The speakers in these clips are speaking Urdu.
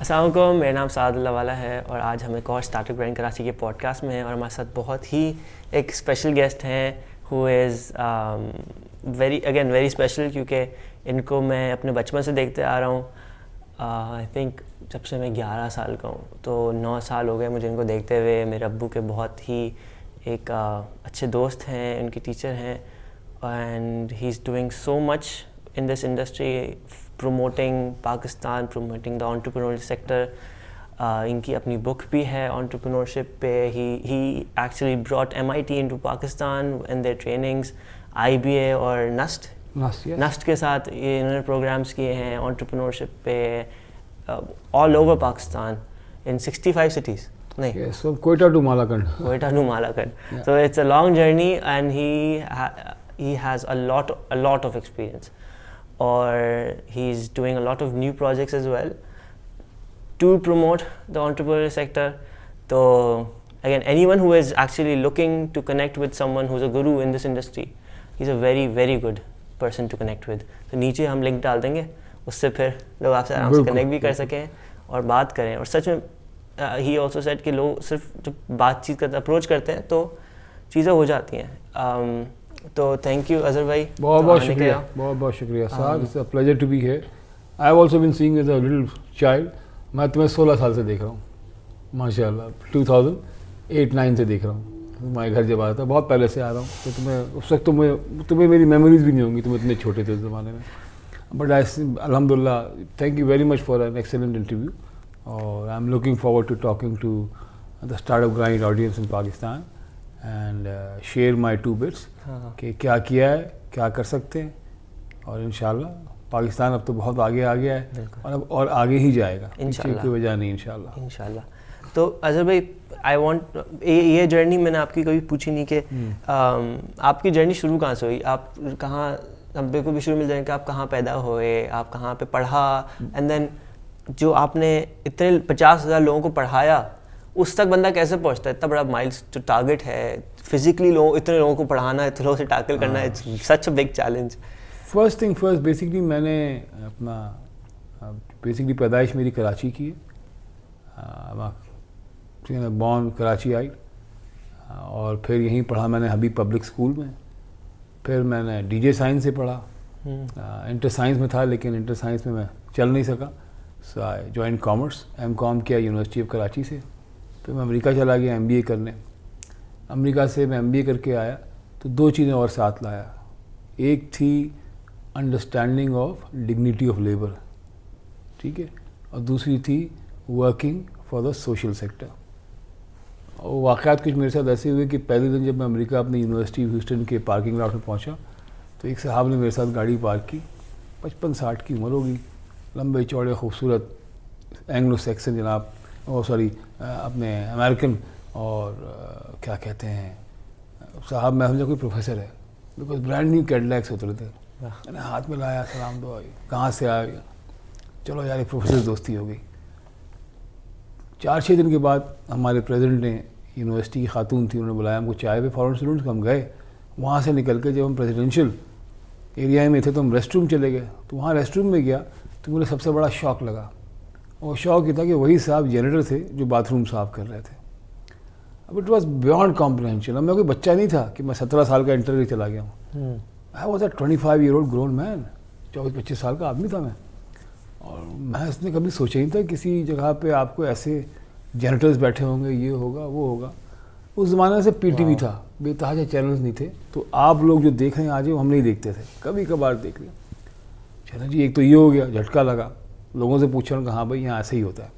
السلام علیکم، میرا نام سعد اللہ والا ہے اور آج ہم ایک اور اسٹارٹ اپ برینڈ کراچی کے پوڈ کاسٹ میں ہیں اور ہمارے ساتھ بہت ہی ایک اسپیشل گیسٹ ہیں ہو از ویری اسپیشل، کیونکہ ان کو میں اپنے بچپن سے دیکھتے آ رہا ہوں. آئی تھنک جب سے میں 11 سال کا ہوں تو 9 سال ہو گئے مجھے ان کو دیکھتے ہوئے. میرے ابو کے بہت ہی ایک اچھے دوست ہیں، ان کے ٹیچر ہیں، and he is doing so much in this industry, promoting Pakistan, promoting the entrepreneurial sector. ان کی اپنی بک بھی ہے entrepreneurship پہ. he actually brought MIT into Pakistan and their trainings, IBA اور NUST کے ساتھ یہ انہوں نے پروگرامس کیے ہیں entrepreneurship پہ all over Pakistan in 65 cities. نہیں so Quetta to Malakand. So it's a long journey and he has a lot of experience. Or he's doing a lot of new projects as well to promote the entrepreneurial sector. So again, anyone who is actually looking to connect with someone who's a guru in this industry, he's a very very good person to connect with. تو نیچے ہم لنک ڈال دیں گے، اس سے پھر لوگ آپ سے آرام سے کنیکٹ بھی کر سکیں اور بات کریں. اور سچ میں he also said کہ لوگ صرف جب بات چیت کرتے اپروچ کرتے ہیں تو چیزیں ہو جاتی ہیں. تو تھینک یو اظہر بھائی، بہت شکریہ Saad. It's a pleasure to be here. I have also been seeing as a little child. میں تمہیں 16 سال سے دیکھ رہا ہوں ماشاء اللہ. 2008-9 سے دیکھ رہا ہوں. تمہارے گھر جب آیا تھا بہت پہلے سے آ رہا ہوں تو تمہیں اس وقت تمہیں میری میموریز بھی نہیں ہوں گی، تم اتنے چھوٹے تھے اس زمانے میں. بٹ الحمد للہ thank you very much for an excellent interview. اور I am looking forward to talking to the start up grind audience in Pakistan and share my 2 bits کہ کیا کیا ہے، کیا کر سکتے ہیں. اور انشاءاللہ پاکستان اب تو بہت آگے آ گیا ہے اور آگے ہی جائے گا، پیچھے کوئی وجہ نہیں انشاءاللہ. تو اظہر بھائی آئی وانٹ یہ جرنی میں نے آپ کی کبھی پوچھی نہیں کہ آپ کی جرنی شروع کہاں سے ہوئی، آپ کہاں، ہم بالکل بھی شروع مل جائیں کہ آپ کہاں پیدا ہوئے، آپ کہاں پہ پڑھا، اینڈ دین جو آپ نے اتنے 50,000 لوگوں کو پڑھایا اس تک بندہ کیسے پہنچتا ہے؟ اتنا بڑا مائلز جو ٹارگیٹ ہے فزیکلی اتنے لوگوں کو پڑھانا، اتنے لوگوں سے ٹیکل کرنا، it's such a big challenge. First thing first, basically میں نے اپنا پیدائش میری کراچی کی ہے. بورن کراچی آئی اور پھر یہیں پڑھا میں نے حبیب پبلک اسکول میں. پھر میں نے DJ سائنس سے پڑھا. انٹر سائنس میں تھا لیکن انٹر سائنس میں چل نہیں سکا. سو آئی جوائن کامرس، M.Com کیا یونیورسٹی آف کراچی سے. پھر میں امریکہ چلا گیا MBA کرنے. امریکہ سے میں MBA کر کے آیا تو 2 چیزیں اور ساتھ لایا. ایک تھی understanding of dignity of labour, ٹھیک ہے، اور دوسری تھی working for the social sector. اور واقعات کچھ میرے ساتھ ایسے ہوئے کہ پہلے دن جب میں امریکہ اپنی یونیورسٹی ہیوسٹن کے پارکنگ لاٹ میں پہنچا تو ایک صاحب نے میرے ساتھ گاڑی پارک کی. 55-60 کی عمر ہوگی، لمبے چوڑے خوبصورت اینگلو سیکسن جناب، اپنے امریکن، اور کیا کہتے ہیں صاحب، میں سمجھا کوئی پروفیسر ہے، بیکاز برانڈ نیو کیڈلیکس ہوتے رہتے. میں نے ہاتھ میں لایا، سلام دعا، کہاں سے آئے، چلو یار ایک پروفیسر دوستی ہو گئی. 4-6 دن کے بعد ہمارے پریزیڈنٹ نے، یونیورسٹی کی خاتون تھی، انہوں نے بلایا ہم کو چائے پہ. فارن اسٹوڈنٹس کو ہم گئے، وہاں سے نکل کے جب ہم پریزیڈینشیل ایریا میں تھے تو ہم ریسٹ روم چلے گئے. تو وہاں ریسٹ روم میں گیا تو مجھے سب سے بڑا شوق لگا. اور شوق یہ تھا کہ وہی صاحب جینیٹر تھے جو باتھ روم صاف کر رہے تھے. اب اٹ واز بیانڈ کمپریہنشن. اب میں کوئی بچہ نہیں تھا کہ میں 17 سال کا انٹر کے چلا گیا ہوں. I was a 25-year-old grown man. 24-25 سال کا آدمی تھا میں. اور میں اس نے کبھی سوچا نہیں تھا کسی جگہ پہ آپ کو ایسے جینیٹرز بیٹھے ہوں گے، یہ ہوگا وہ ہوگا. اس زمانے سے PTV تھا، بے تحاشا چینلز نہیں تھے، تو آپ لوگ جو دیکھ رہے ہیں آج وہ ہم نہیں دیکھتے تھے، کبھی کبھار دیکھ لیا. چلو جی، ایک تو یہ ہو گیا، جھٹکا لگا. لوگوں سے پوچھا کہ ہاں بھائی یہاں ایسے ہی ہوتا ہے.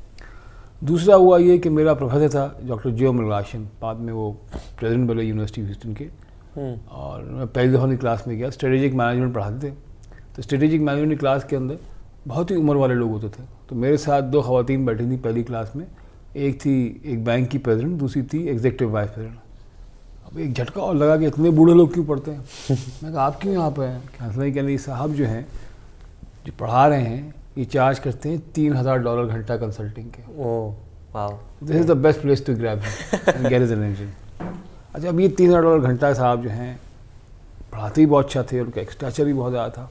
دوسرا ہوا یہ کہ میرا پروفیسر تھا ڈاکٹر جو مرغاشن، بعد میں وہ پریزیڈنٹ بنے یونیورسٹی ہیوسٹن کے. اور میں پہلی دفعہ کلاس میں گیا، اسٹریٹجک مینجمنٹ پڑھاتے تھے. تو اسٹریٹجک مینجمنٹ کی کلاس کے اندر بہت ہی عمر والے لوگ ہوتے تھے. تو میرے ساتھ 2 خواتین بیٹھی تھیں پہلی کلاس میں. ایک تھی ایک بینک کی پریزیڈنٹ، دوسری تھی ایگزیکٹو وائس پریزیڈنٹ. اب ایک جھٹکا اور لگا کہ اتنے بوڑھے لوگ کیوں پڑھتے ہیں. میں کہا آپ کیوں یہاں پہ ہیں؟ کہ نہیں صاحب جو ہیں جو پڑھا رہے ہیں یہ چارج کرتے ہیں $3,000 گھنٹہ کنسلٹنگ کے. This is the best place to grab and get is an engine. اچھا، اب یہ $3,000 گھنٹہ صاحب جو ہیں پڑھاتے ہی بہت اچھا تھے، ان کا ایکسٹراچر بھی بہت زیادہ تھا.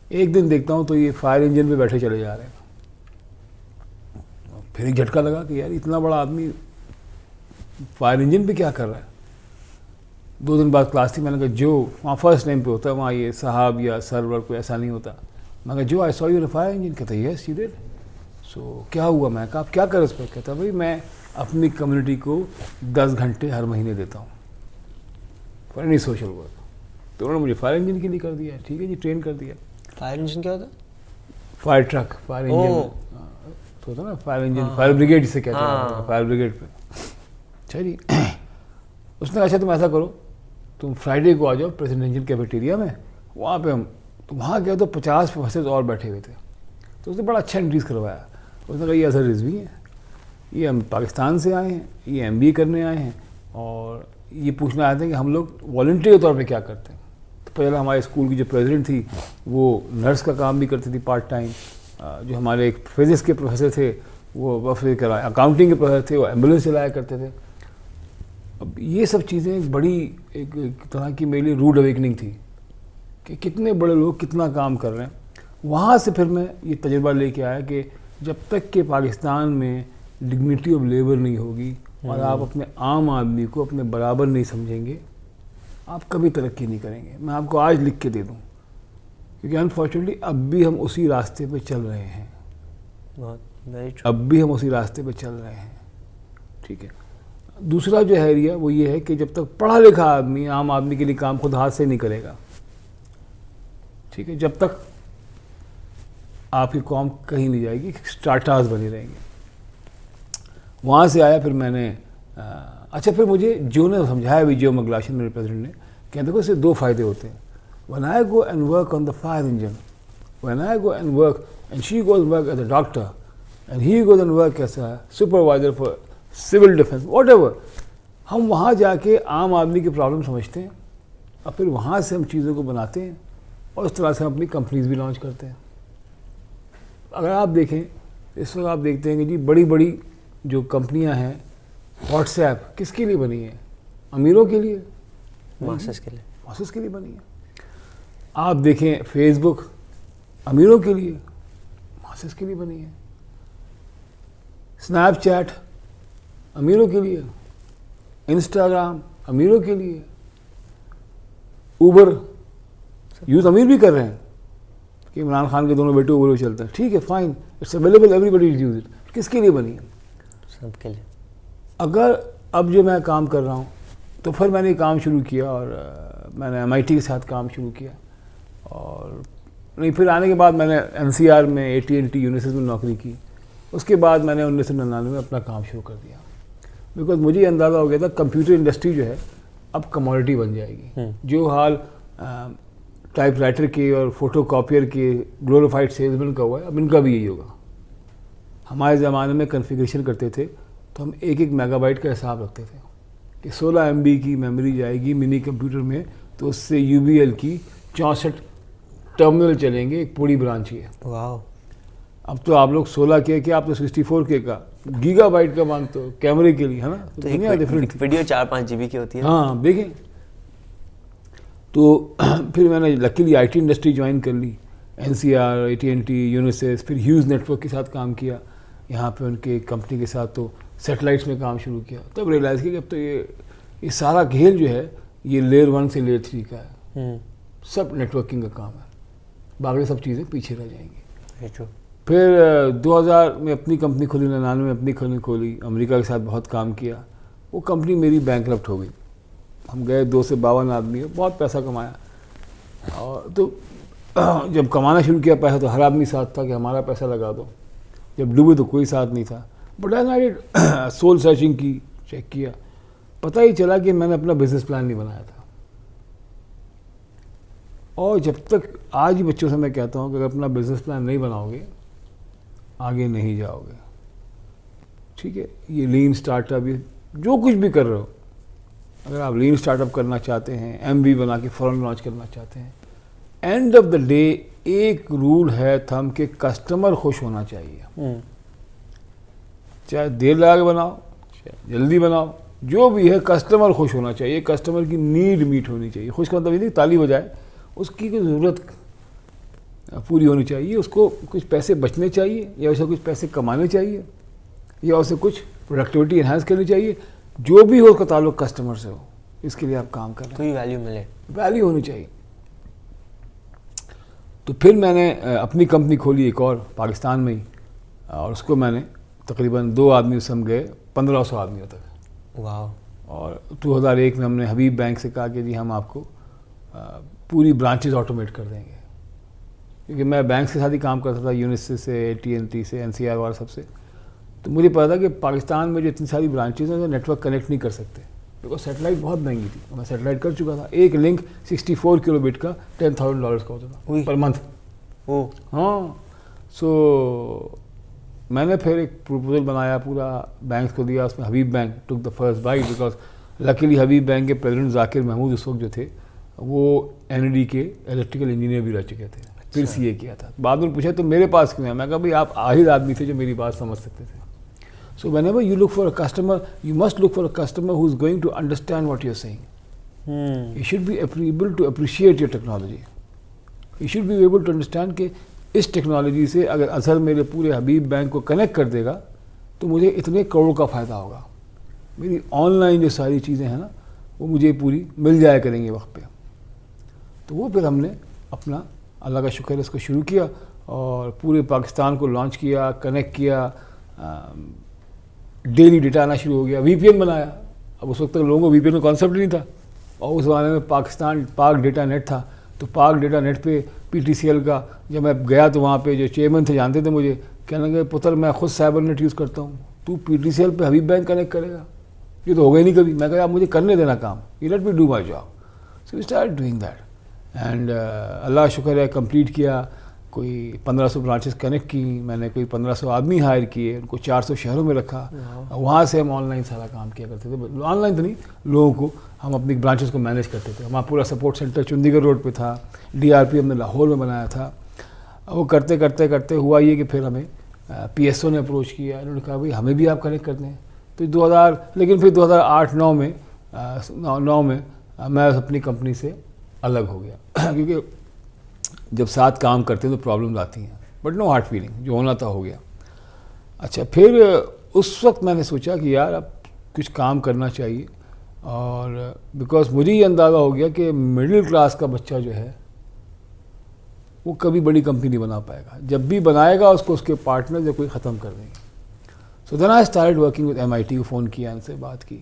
ایک دن دیکھتا ہوں تو یہ فائر انجن پہ بیٹھے چلے جا رہے ہیں. پھر ایک جھٹکا لگا کہ یار اتنا بڑا آدمی فائر انجن پہ کیا کر رہا ہے. 2 دن بعد کلاس تھی, میں نے کہا جو وہاں فرسٹ نیم پہ ہوتا ہے وہاں یہ صاحب یا سر کوئی ایسا نہیں ہوتا. میں نے کہا جو آئی سو یور فائر انجن. کہتا یس یو ڈیڈ. سو کیا ہوا؟ میں کہا آپ کیا کریں اس پر؟ کہتا بھائی میں اپنی کمیونٹی کو 10 گھنٹے ہر مہینے دیتا ہوں فار اینی سوشل ورک. تو انہوں نے مجھے فائر انجن کے لیے کر دیا. ٹھیک ہے جی, ٹرین کر دیا. فائر انجن کیا ہوتا ہے؟ فائر ٹرک, فائر انجن تو ہوتا نا فائر انجن, فائر بریگیڈ جسے کہتے ہیں, فائر بریگیڈ پہ. اچھا جی, اس نے کہا اچھا تم ایسا کرو, تم فرائیڈے کو آ جاؤ پریزیڈینشیل کیفیٹیریا میں, وہاں پہ ہم تو وہاں گیا تو 50 پروفیسرز اور بیٹھے ہوئے تھے. تو اس نے بڑا اچھا انٹریز کروایا. اس نے کہا یہ اظہر رضوی ہیں, یہ ہم پاکستان سے آئے ہیں, یہ MBA کرنے آئے ہیں, اور یہ پوچھنا آئے تھے کہ ہم لوگ والنٹری کے طور پہ کیا کرتے ہیں. تو پہلے ہمارے اسکول کی جو پریزیڈنٹ تھی وہ نرس کا کام بھی کرتی تھی پارٹ ٹائم. جو ہمارے ایک فزکس کے پروفیسر تھے وہ اکاؤنٹنگ کے پروفیسر تھے, وہ ایمبولینس چلایا کرتے تھے. اب یہ سب چیزیں ایک بڑی ایک طرح کی میرے لیے روڈ اویکننگ تھی کہ کتنے بڑے لوگ کتنا کام کر رہے ہیں. وہاں سے پھر میں یہ تجربہ لے کے آیا کہ جب تک کہ پاکستان میں ڈگنیٹی آف لیبر نہیں ہوگی اور آپ اپنے عام آدمی کو اپنے برابر نہیں سمجھیں گے, آپ کبھی ترقی نہیں کریں گے. میں آپ کو آج لکھ کے دے دوں, کیونکہ انفارچونیٹلی اب بھی ہم اسی راستے پہ چل رہے ہیں. اب بھی ہم اسی راستے پہ چل رہے ہیں. ٹھیک ہے. دوسرا جو ہے ایریا وہ یہ ہے کہ جب تک پڑھا لکھا آدمی عام آدمی کے لیے کام خود ہاتھ سے نہیں کرے گا, ٹھیک ہے, جب تک آپ کی قوم کہیں نہیں جائے گی, اسٹارٹرز بنی رہیں گے. وہاں سے آیا پھر میں نے اچھا پھر مجھے جو نے سمجھایا بھی, جو مگلاشن میرے پریزیڈنٹ نے, کہ دیکھو اس سے 2 فائدے ہوتے ہیں. when I go and work on the fire engine, when I go and work and she goes and work as a doctor and he goes and work as a supervisor for civil defense, whatever, ہم وہاں جا کے عام آدمی کی پرابلم سمجھتے ہیں اور پھر وہاں سے ہم چیزوں کو بناتے ہیں اور اس طرح سے ہم اپنی کمپنیز بھی لانچ کرتے ہیں. اگر آپ دیکھیں اس وقت آپ دیکھتے ہیں کہ جی بڑی بڑی جو کمپنیاں ہیں, واٹس ایپ کس کے لیے بنی ہے؟ امیروں کے لیے, ماسس کے لیے, ماسس کے لیے بنی ہے. آپ دیکھیں فیس بک امیروں کے لیے, ماسس کے لیے بنی ہے. اسنیپ چیٹ امیروں کے لیے, انسٹاگرام امیروں کے لیے, اوبر یوز امیر بھی کر رہے ہیں کہ عمران خان کے دونوں بیٹے اوبر پہ چلتے ہیں. ٹھیک ہے, fine, it's available, everybody use it. کس کے لیے بنی ہے؟ سب کے لیے. اگر اب جو میں کام کر رہا ہوں تو پھر میں نے کام شروع کیا اور میں نے MIT کے ساتھ کام شروع کیا, اور نہیں پھر آنے کے بعد میں نے NCR میں AT&T یونیورسٹی میں نوکری کی. اس کے بعد میں نے 1999 میں اپنا کام شروع کر دیا, بیکاز مجھے یہ اندازہ ہو گیا تھا کمپیوٹر انڈسٹری جو ہے اب کموڈٹی بن جائے گی. جو حال ٹائپ رائٹر کے اور فوٹو کاپیئر کے گلوریفائڈ سیلزمین کا ہوا ہے, اب ان کا بھی یہی ہوگا. ہمارے زمانے میں کنفیگریشن کرتے تھے تو ہم 1 میگا بائٹ کا حساب رکھتے تھے کہ 16 MB کی میموری جائے گی منی کمپیوٹر میں, تو اس سے UBL کی 64 ٹرمینل چلیں گے, ایک پوری برانچ ہے. واو. اب تو آپ لوگ 16 کے کہ آپ تو 64 کا گیگا بائٹ کا مانگتے ہو کیمرے کے لیے, ہے نا. تو ایک ویڈیو 4-5 GB کی ہوتی ہے. ہاں دیکھیں. تو پھر میں نے لکیلی IT انڈسٹری جوائن کر لی, NCR, AT&T, یونیسیس, پھر ہیوز نیٹ ورک کے ساتھ کام کیا یہاں پہ ان کے کمپنی کے ساتھ, تو سیٹلائٹس میں کام شروع کیا. تب ریئلائز کیا کہ اب تو یہ سارا کھیل جو ہے یہ لیئر 1 سے لیئر 3 کا ہے, سب نیٹ ورکنگ کا کام ہے, باقی سب چیزیں پیچھے رہ جائیں گی. پھر 2000 میں اپنی کمپنی کھولی, 99 میں اپنی کمپنی کھولی, امریکہ کے ساتھ بہت کام کیا. وہ کمپنی میری بینکرپٹ ہو گئی. ہم گئے 2 سے 52 آدمی, بہت پیسہ کمایا. اور تو جب کمانا شروع کیا پیسہ تو ہر آدمی ساتھ تھا کہ ہمارا پیسہ لگا دو. جب ڈوبے تو کوئی ساتھ نہیں تھا. بٹ آئی سول سرچنگ کی, چیک کیا, پتہ ہی چلا کہ میں نے اپنا بزنس پلان نہیں بنایا تھا. اور جب تک آج ہی بچوں سے میں کہتا ہوں کہ اگر اپنا بزنس پلان نہیں بناؤ گے آگے نہیں جاؤ گے. ٹھیک ہے, یہ لین اسٹارٹ اپ, جو کچھ بھی کر رہے ہو, اگر آپ لین اسٹارٹ اپ کرنا چاہتے ہیں, MB بنا کے فوراً لانچ کرنا چاہتے ہیں, اینڈ آف دا ڈے ایک رول ہے تھم کہ کسٹمر خوش ہونا چاہیے. چاہے دیر لگا کے بناؤ, چاہے جلدی بناؤ, جو بھی ہے کسٹمر خوش ہونا چاہیے, کسٹمر کی نیڈ میٹ ہونی چاہیے. خوش کا مطلب یہ نہیں تالی بجائے, اس کی کوئی ضرورت پوری ہونی چاہیے, اس کو کچھ پیسے بچنے چاہیے یا اسے کچھ پیسے کمانے چاہیے, یا اسے کچھ پروڈکٹیوٹی انہینس کرنی چاہیے. جو بھی ہو اس کا تعلق کسٹمر سے ہو, اس کے لیے آپ کام کر رہے ہیں, کوئی ویلیو ملے, ویلیو ہونی چاہیے. تو پھر میں نے اپنی کمپنی کھولی ایک اور پاکستان میں ہی, اور اس کو میں نے تقریباً 2 آدمی سے ہم گئے 1500 آدمیوں تک. واو. اور 2001 میں ہم نے حبیب بینک سے کہا کہ جی ہم آپ کو پوری برانچز آٹومیٹ کر دیں گے, کیونکہ میں بینکس کے ساتھ ہی کام کرتا تھا, یونیسٹی سے, TNT سے, NCR اور سب سے. تو مجھے پتا تھا کہ پاکستان میں جو اتنی ساری برانچز ہیں وہ نیٹ ورک کنیکٹ نہیں کر سکتے, بیکاز سیٹلائٹ بہت مہنگی تھی. میں سیٹلائٹ کر چکا تھا, ایک لنک 64 کلو بیٹ کا $10,000 کا ہوتا تھا پر منتھ. ہاں. سو میں نے پھر ایک پروپوزل بنایا, پورا بینکس کو دیا, اس میں Habib bank took the first bite, because luckily Habib bank کے پریزیڈنٹ ذاکر محمود اس وقت جو تھے وہ NED کے الیکٹریکل انجینئر بھی رہ چکے تھے, پھر CA کیا تھا. بعد میں پوچھا تو میرے پاس کیوں ہے, میں کہا بھائی آپ آہد آدمی تھے جو میری بات سمجھ سکتے تھے. So whenever you look for a customer, you must look for a customer who is going to understand what you're saying. He should be able to appreciate your technology. He should be able to understand کہ اس ٹیکنالوجی سے اگر اظہر میرے پورے حبیب بینک کو کنیکٹ کر دے گا تو مجھے اتنے کروڑ کا فائدہ ہوگا. میری آن لائن جو ساری چیزیں ہیں نا وہ مجھے پوری مل جایا کریں گے وقت پہ. تو وہ پھر ہم نے اپنا اللہ کا شکر ہے اس کو شروع کیا اور پورے پاکستان کو لانچ کیا, کنیکٹ کیا, ڈیلی ڈیٹا آنا شروع ہو گیا. VPN بنایا. اب اس وقت تک لوگوں کو VPN کا کانسیپٹ نہیں تھا, اور اس زمانے میں پاکستان پاک ڈیٹا نیٹ تھا. تو پاک ڈیٹا نیٹ پہ PTCL کا جب میں گیا تو وہاں پہ جو چیئرمین تھے جانتے تھے مجھے, کہنے لگے پتر میں خود سائبر نیٹ یوز کرتا ہوں, تو PTCL پہ حبیب بینک کنیکٹ کرے گا, یہ تو ہوگا ہی نہیں کبھی. میں کہا آپ مجھے کرنے دینا کام, you let me do my job. So we start doing that and اللہ شکر ہے کمپلیٹ کیا. کوئی 1500 برانچز کنیکٹ کی میں نے, کوئی 1500 آدمی ہائر کیے, ان کو 400 شہروں میں رکھا. وہاں سے ہم آن لائن سارا کام کیا کرتے تھے. آن لائن تو نہیں, لوگوں کو ہم اپنی برانچز کو مینیج کرتے تھے. ہمارا پورا سپورٹ سینٹر چندی گڑھ روڈ پہ تھا, DRP ہم نے لاہور میں بنایا تھا. وہ کرتے کرتے کرتے ہوا یہ کہ پھر ہمیں PSO نے اپروچ کیا, انہوں نے کہا بھائی ہمیں بھی آپ کنیکٹ کرتے ہیں. تو 2000 لیکن پھر 2008-9 میں میں اپنی کمپنی سے الگ ہو گیا, کیونکہ جب ساتھ کام کرتے ہیں تو پرابلمز آتی ہیں, بٹ نو ہارڈ فیلنگ, جو ہونا تھا ہو گیا. اچھا پھر اس وقت میں نے سوچا کہ یار اب کچھ کام کرنا چاہیے, اور بیکاز مجھے یہ اندازہ ہو گیا کہ مڈل کلاس کا بچہ جو ہے وہ کبھی بڑی کمپنی نہیں بنا پائے گا, جب بھی بنائے گا اس کو اس کے پارٹنر یا کوئی ختم کر دیں گے. So then I start working with MIT کو فون کیا, ان سے بات کی.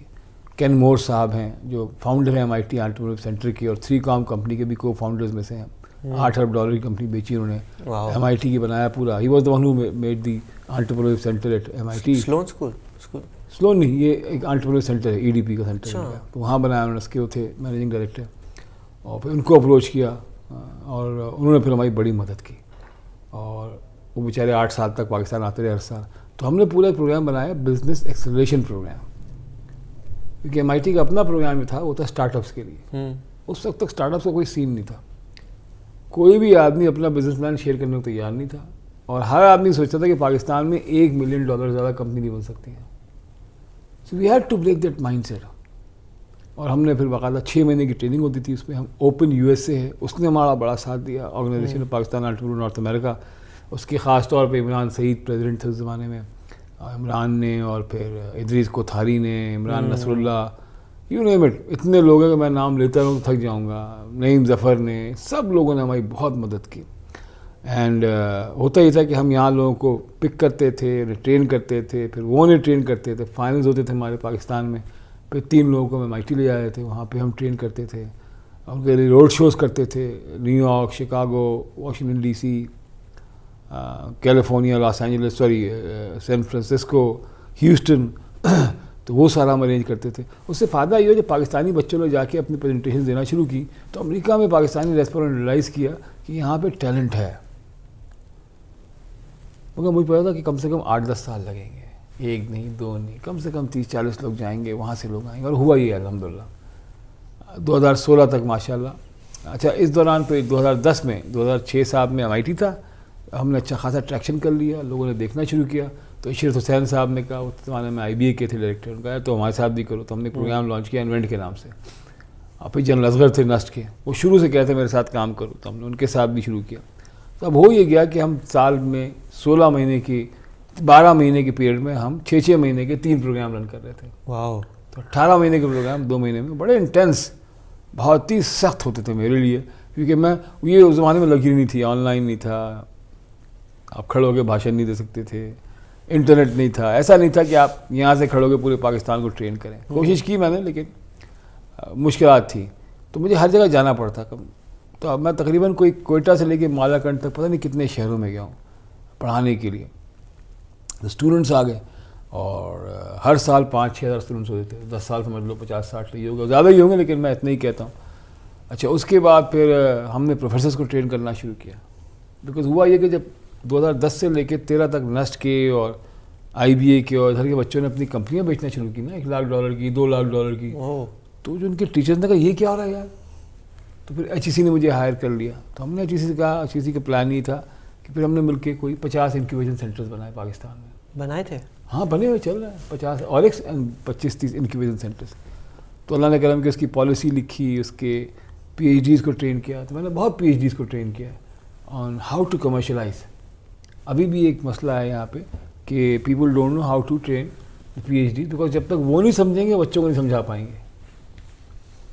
کین مور صاحب ہیں جو فاؤنڈر ہیں MIT انٹرپرینیورشپ سینٹر کی, اور 3Com کمپنی کے بھی کو فاؤنڈرز میں سے ہیں. $8 ارب کی کمپنی بیچی انہوں نے, MIT کی بنایا پورا. He was the one who made the entrepreneurship centre at MIT. Sloan نہیں, یہ ایک انٹرپرینیورشپ سینٹر ہے, EDP کا سینٹر ہے, تو وہاں بنایا انہوں نے. اس کے وہ تھے مینیجنگ ڈائریکٹر, اور پھر ان کو اپروچ کیا اور انہوں نے پھر ہماری بڑی مدد کی. اور وہ بیچارے 8 سال تک پاکستان آتے رہے ہر سال. تو ہم نے پورا ایک پروگرام بنایا, بزنس ایکسلریشن پروگرام, کیونکہ MIT کا اپنا پروگرام بھی تھا, وہ تھا اسٹارٹ اپس کے لیے. اس وقت تک اسٹارٹ اپس کا کوئی سین نہیں تھا, کوئی بھی آدمی اپنا بزنس پلان شیئر کرنے کو تیار نہیں تھا, اور ہر آدمی سوچتا تھا کہ پاکستان میں $1 ملین زیادہ کمپنی نہیں بن سکتی ہیں. So we had to break that mind set. اور ہم نے پھر باقاعدہ 6 مہینے کی ٹریننگ ہوتی تھی, اس میں ہم اوپن USA ہے, اس نے ہمارا بڑا ساتھ دیا, آرگنائزیشن پاکستان انٹرپرینیور نارتھ امریکہ. اس کے خاص طور پہ عمران سعید پریزیڈنٹ تھے اس زمانے میں, عمران نے, اور پھر ادریس کوتھاری نے, عمران نصر اللہ, یو نیم اٹ, اتنے لوگ ہیں کہ میں نام لیتا رہوں تو تھک جاؤں گا, نعیم ظفر نے, سب لوگوں نے ہماری بہت مدد کی. اینڈ ہوتا ہی تھا کہ ہم یہاں لوگوں کو پک کرتے تھے, ٹرین کرتے تھے, پھر وہ انہیں ٹرین کرتے تھے. فائنلز ہوتے تھے ہمارے پاکستان میں, پھر 3 لوگوں کو ہم MIT لے آئے تھے, وہاں پہ ہم ٹرین کرتے تھے, ان کے لیے روڈ شوز کرتے تھے, New York, Chicago, Washington DC, California, Los Angeles, San Francisco, Houston. تو وہ سارا ہم ارینج کرتے تھے. اس سے فائدہ یہ ہو جب پاکستانی بچوں نے جا کے اپنی پریزنٹیشن دینا شروع کی تو امریکہ میں پاکستانی ریسٹورینٹ ریلائز کیا کہ یہاں پہ ٹیلنٹ ہے. مگر مجھے پتا تھا کہ کم سے کم 8-10 سال لگیں گے, 1 نہیں 2 نہیں, کم سے کم 30-40 لوگ جائیں گے, وہاں سے لوگ آئیں گے, اور ہوا یہ الحمدللہ 2016 تک ماشاءاللہ. اچھا اس دوران پہ 2010 میں 2006-7 میں MIT تھا, ہم نے اچھا خاصا ٹریکشن کر لیا, لوگوں نے دیکھنا شروع کیا. تو عشرت حسین صاحب نے کہا, اس زمانے میں IBA کے تھے ڈائریکٹر, ان کا تو ہمارے ساتھ بھی کرو. تو ہم نے پروگرام لانچ کیا انوینٹ کے نام سے. اور پھر جنرل اصغر تھے نسٹ کے, وہ شروع سے کہتے میرے ساتھ کام کرو, تو ہم نے ان کے ساتھ بھی شروع کیا. تو اب ہو یہ گیا کہ ہم سال میں 16 مہینے کی 12 مہینے کے پیریڈ میں ہم 6 مہینے کے 3 پروگرام رن کر رہے تھے. واو. تو 18 مہینے کے پروگرام 2 مہینے میں بڑے انٹینس, بہت ہی سخت ہوتے تھے میرے لیے, کیونکہ میں یہ اس زمانے میں لگژری نہیں تھی, آن لائن نہیں تھا, آپ کھڑے ہو کے بھاشن نہیں دے سکتے تھے, انٹرنیٹ نہیں تھا, ایسا نہیں تھا کہ آپ یہاں سے کھڑے ہو کے پورے پاکستان کو ٹرین کریں. کوشش کی میں نے, لیکن مشکلات تھی, تو مجھے ہر جگہ جانا پڑتا. تو اب میں تقریباً کوئٹہ سے لے کے مالاکنڈ تک پتہ نہیں کتنے شہروں میں گیا ہوں پڑھانے کے لیے. تو اسٹوڈنٹس آ گئے, اور ہر سال 5-6 ہزار اسٹوڈنٹس ہوتے تھے. 10 سال سمجھ لو 50-60 یہ ہوگا, زیادہ ہی ہوں گے, لیکن میں اتنا ہی کہتا ہوں. اچھا, اس کے بعد پھر ہم نے پروفیسرس کو ٹرین کرنا شروع کیا. بیکاز ہوا یہ کہ جب 2010 سے لے کے 13 تک نسٹ کے اور IBA کے اور ادھر کے بچوں نے اپنی کمپنیاں بیچنا شروع کی نا, $1 لاکھ کی, $2 لاکھ کی, تو جو ان کے ٹیچرز نے کہا یہ کیا ہو رہا ہے یار. تو پھر HEC نے مجھے ہائر کر لیا. تو ہم نے HEC سے کہا, HEC کا پلان یہ تھا کہ پھر ہم نے مل کے کوئی 50 انکیوبیشن سینٹرز بنائے پاکستان میں. بنائے تھے؟ ہاں, بنے ہوئے چل رہے ہیں 50 اور 25-30 انکیوبیشن سینٹرز. تو اللہ نے کرم کہ اس کی پالیسی لکھی, اس کے PhDs کو ٹرین کیا. تو میں نے بہت PhDs کو ٹرین کیا آن ہاؤ ٹو کمرشلائز. ابھی بھی ایک مسئلہ ہے یہاں پہ کہ people don't know how to train PhD, because جب تک وہ نہیں سمجھیں گے بچوں کو نہیں سمجھا پائیں گے.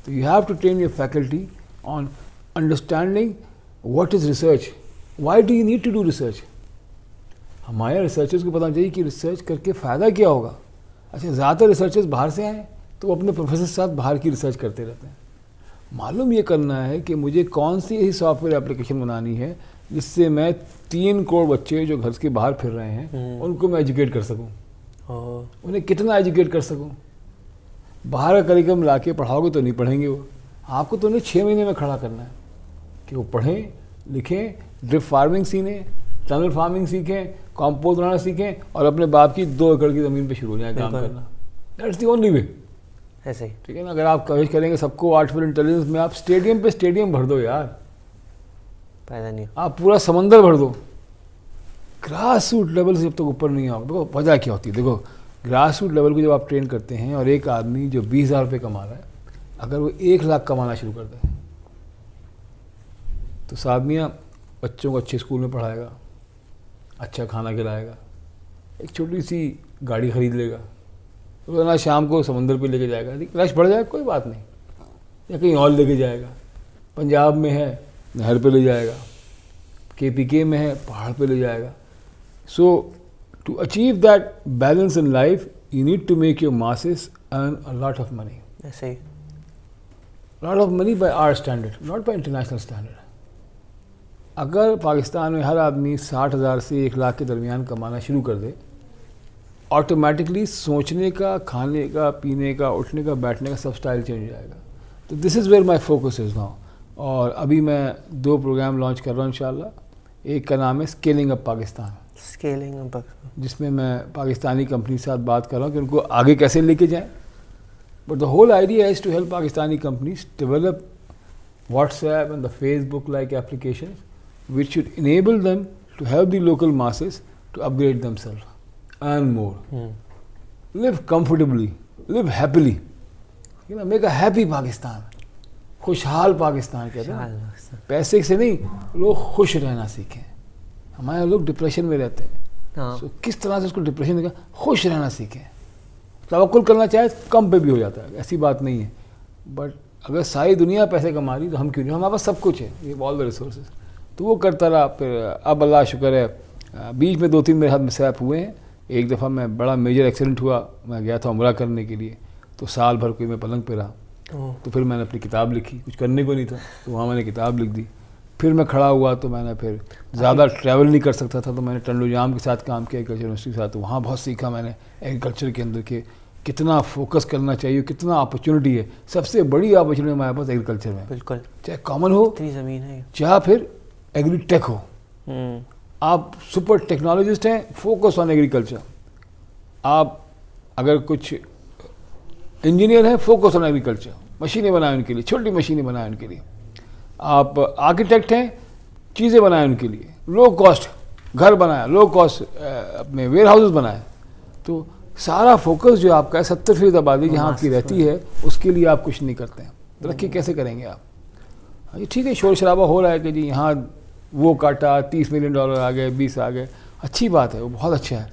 تو you have to train your faculty on understanding what is research, why do you need to do research. ہمارے ریسرچرز کو پتہ چاہیے کہ ریسرچ کر کے فائدہ کیا ہوگا. اچھا, زیادہ تر ریسرچرز باہر سے آئیں تو وہ اپنے پروفیسر کے ساتھ باہر کی ریسرچ کرتے رہتے ہیں. معلوم یہ کرنا ہے کہ مجھے کون سی ایسی سافٹ ویئر اپلیکیشن بنانی ہے جس سے میں 3 کروڑ بچے جو گھر کے باہر پھر رہے ہیں ان کو میں ایجوکیٹ کر سکوں. انہیں کتنا ایجوکیٹ کر سکوں. باہر کا کریکلم لا کے پڑھاؤ گے تو نہیں پڑھیں گے وہ. آپ کو تو انہیں 6 مہینے میں کھڑا کرنا ہے کہ وہ پڑھیں, لکھیں, ڈرپ فارمنگ سیکھیں, ٹنل فارمنگ سیکھیں, کمپوسٹ بنانا سیکھیں, اور اپنے باپ کی 2 ایکڑ کی زمین پہ شروع ہو جائیں کام کرنا. That's the only way. ایسے ہی ٹھیک ہے نا. اگر آپ کوشش کریں گے سب کو آرٹیفیشل انٹیلیجنس میں, آپ اسٹیڈیم پہ اسٹیڈیم بھر دو یار, فائدہ نہیں. آپ پورا سمندر بھر دو. گراس روٹ لیول سے جب تک اوپر نہیں آؤ. دیکھو وجہ کیا ہوتی ہے, دیکھو گراس روٹ لیول کو جب آپ ٹرین کرتے ہیں, اور ایک آدمی جو 20,000 روپے کما رہا ہے, اگر وہ 1 لاکھ کمانا شروع کر دے تو سادمیاں بچوں کو اچھے اسکول میں پڑھائے گا, اچھا کھانا کھلائے گا, ایک چھوٹی سی گاڑی خرید لے گا, روزانہ شام کو سمندر پہ لے کے جائے گا. رش بڑھ جائے گا کوئی بات نہیں, یا کہیں اور لے کے جائے گا. پنجاب میں ہے نہر پہ لے جائے گا, KPK میں ہے پہاڑ پہ لے جائے گا. So to achieve that balance in life you need to make your masses earn a lot of money. ایسے ہی lot of money by our standard, not by international standard. اگر پاکستان میں ہر آدمی 60,000 سے 1 لاکھ کے درمیان کمانا شروع کر دے, آٹومیٹکلی سوچنے کا, کھانے کا, پینے کا, اٹھنے کا, بیٹھنے کا سب اسٹائل چینج ہو جائے گا. تو this is where my focus is now. اور ابھی میں 2 پروگرام لانچ کر رہا ہوں انشاءاللہ. ایک کا نام ہے اسکیلنگ اپ پاکستان, جس میں میں پاکستانی کمپنی کے ساتھ بات کر رہا ہوں کہ ان کو آگے کیسے لے کے جائیں. But the whole idea is to help Pakistani companies develop WhatsApp and the Facebook like applications which should enable them to help the local masses to upgrade themselves, earn more, live comfortably, live happily, make a happy Pakistan. خوشحال پاکستان کہتے ہیں. پیسے سے نہیں, لوگ خوش رہنا سیکھیں. ہمارے لوگ ڈپریشن میں رہتے ہیں, کس طرح سے اس کو ڈپریشن دے گا, خوش رہنا سیکھیں. توکل کرنا چاہے کم پہ بھی ہو جاتا ہے, ایسی بات نہیں ہے. بٹ اگر ساری دنیا پیسے کما رہی تو ہم کیوں نہیں, ہمارے پاس سب کچھ ہے, یہ آل دا ریسورسز. تو وہ کرتا رہا. پھر اب اللہ شکر ہے بیچ میں 2-3 میرے ہاتھ مسائب ہوئے ہیں. ایک دفعہ میں بڑا میجر ایکسیڈنٹ ہوا, میں گیا تھا عمرہ کرنے کے لیے, تو سال بھر کوئی میں پلنگ پہ رہا. تو پھر میں نے اپنی کتاب لکھی, کچھ کرنے کو نہیں تھا تو وہاں میں نے کتاب لکھ دی. پھر میں کھڑا ہوا تو میں نے پھر زیادہ ٹریول نہیں کر سکتا تھا, تو میں نے ٹنڈو جام کے ساتھ کام کیا, ایگریکلچر یونیورسٹی کے ساتھ. تو وہاں بہت سیکھا میں نے ایگریکلچر کے اندر کہ کتنا فوکس کرنا چاہیے, کتنا اپرچونیٹی ہے. سب سے بڑی اپرچونیٹی ہمارے پاس ایگریکلچر میں, بالکل, چاہے کامن ہو, اتنی زمین ہے, چاہے پھر ایگری ٹیک ہو. آپ سپر ٹیکنالوجسٹ ہیں, فوکس آن ایگریکلچر. آپ اگر کچھ انجینئر ہیں, فوکس آن ایگریکلچر, مشینیں بنائیں ان کے لیے, چھوٹی مشینیں بنائیں ان کے لیے. آپ آرکیٹیکٹ ہیں, چیزیں بنائیں ان کے لیے, لو کاسٹ گھر بنائیں, لو کاسٹ اپنے ویئر ہاؤسز بنائیں. تو سارا فوکس جو آپ کا ہے 70% آبادی جہاں آپ کی رہتی ہے, اس کے لیے آپ کچھ نہیں کرتے ہیں. ترقی کیسے کریں گے آپ؟ ہاں ٹھیک ہے, شور شرابہ ہو رہا ہے کہ جی یہاں وہ کاٹا, $30 ملین آ گئے, 20 آ گئے, اچھی بات ہے, وہ بہت اچھا ہے.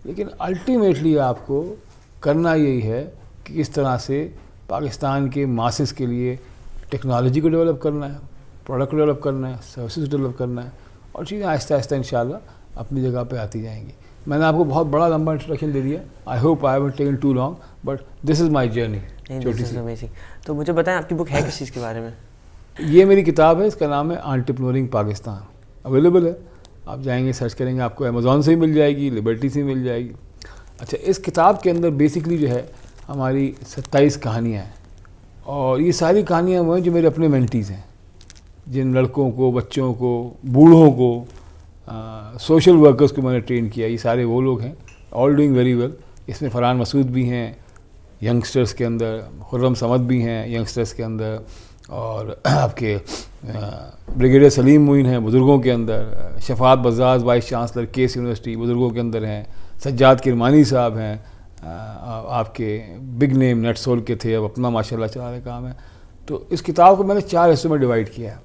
لیکن الٹیمیٹلی آپ کو کرنا یہی ہے کہ کس طرح سے پاکستان کے ماسز کے لیے ٹیکنالوجی کو ڈیولپ کرنا ہے, پروڈکٹ کو ڈیولپ کرنا ہے, سروسز کو ڈیولپ کرنا ہے, اور چیزیں آہستہ آہستہ انشاءاللہ اپنی جگہ پہ آتی جائیں گی. میں نے آپ کو بہت بڑا لمبا انٹروڈکشن دے دیا. I hope I haven't taken too long, but this is my journey چھوٹی سی. تو مجھے بتائیں آپ کی بک ہے کس چیز کے بارے میں؟ یہ میری کتاب ہے, اس کا نام ہے انٹرپرینورنگ پاکستان. اویلیبل ہے, آپ جائیں گے سرچ کریں گے, آپ کو امیزون سے ہی مل جائے گی, لبرٹی سے مل جائے گی. اچھا, اس کتاب کے اندر بیسکلی جو ہے ہماری 27 کہانیاں ہیں, اور یہ ساری کہانیاں وہ ہیں جو میرے اپنے مینٹیز ہیں, جن لڑکوں کو, بچوں کو, بوڑھوں کو, سوشل ورکرز کو میں نے ٹرین کیا. یہ سارے وہ لوگ ہیں, آل ڈوئنگ ویری ویل. اس میں فرحان مسعود بھی ہیں ینگسٹرز کے اندر, خرم صمد بھی ہیں ینگسٹرز کے اندر, اور آپ کے بریگیڈیئر سلیم معین ہیں بزرگوں کے اندر, شفاعت Bajaj vice chancellor case university بزرگوں کے اندر ہیں, سجاد کرمانی صاحب ہیں آپ کے بگ نیم نیٹ سول کے تھے, اب اپنا ماشاءاللہ چلا رہے کام ہے. تو اس کتاب کو میں نے 4 حصوں میں ڈیوائڈ کیا ہے.